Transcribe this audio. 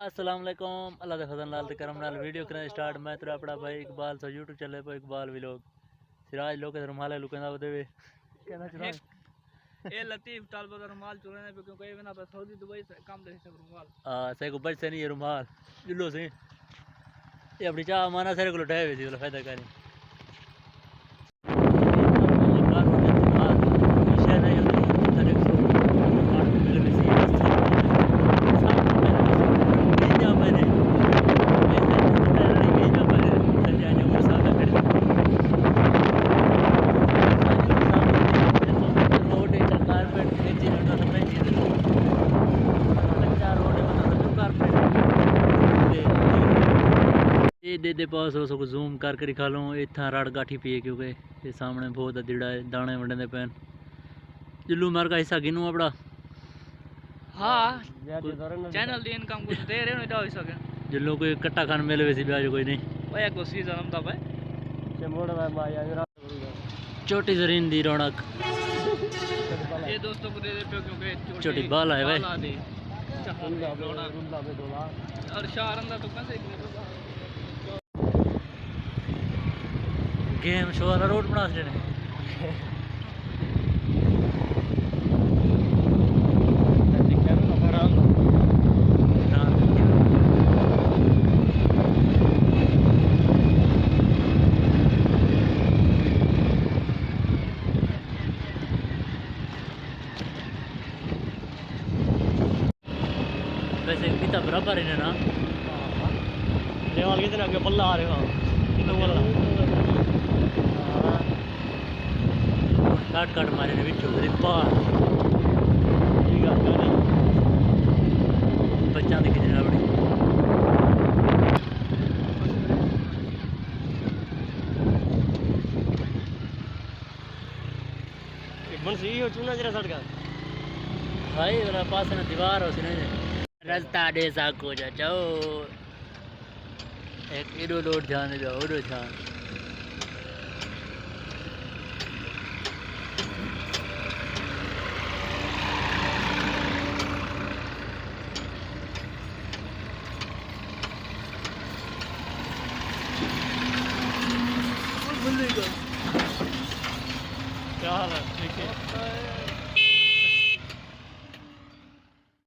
अस्सलाम वालेकुम। अल्लाह दे फजल नाल ते करम नाल वीडियो करना स्टार्ट। मैं तेरा अपना भाई इकबाल सा यूट्यूब चैनल पर इकबाल व्लॉग। सिराज लोग के रुमाल लुकंदा देवे कहना सिराज ए लतीफ टाल पर रुमाल चुराने पे क्योंकि ये ना बस सऊदी दुबई से काम दे सब रुमाल से को बच से नहीं ये रुमाल जुल्लो से ये अपनी चाह माना सारे को उठाए वे फायदा करी दे पास हो सको जूम करके दिखा लो इतना रड़ गाठी पी है क्योंकि ये सामने बहुत दिड़ा है दाने वंडे पैन जुल्लू मार का हिस्सा गिनू अपना हां चैनल दी इनकम कुछ दे रहे हो सके जुल्लू कोई कट्टा खान मिले वैसे ब्याज कोई नहीं ओए को सीजन हम तब है छोटी जरीन दी रौनक ये दोस्तों को दे देते क्योंकि छोटी बाल है भाई और शाहरंदा तो कैसे गेम शो वाला रोड बना ने वैसे कितना बराबर है ना लेवल कितने आगे बल्ला आ रहे हो कितना बल्ला काट काट मारे ने बिचो रे पार ठीक है नहीं बच्चा दे कितने बड़ी मन से हो चुना जरा सड़का भाई वाला पास ना दीवार हो सिने रास्ता दे साको जाओ एक इडो लोड जाने जाओ उडो जान क्या हाल है ठीक है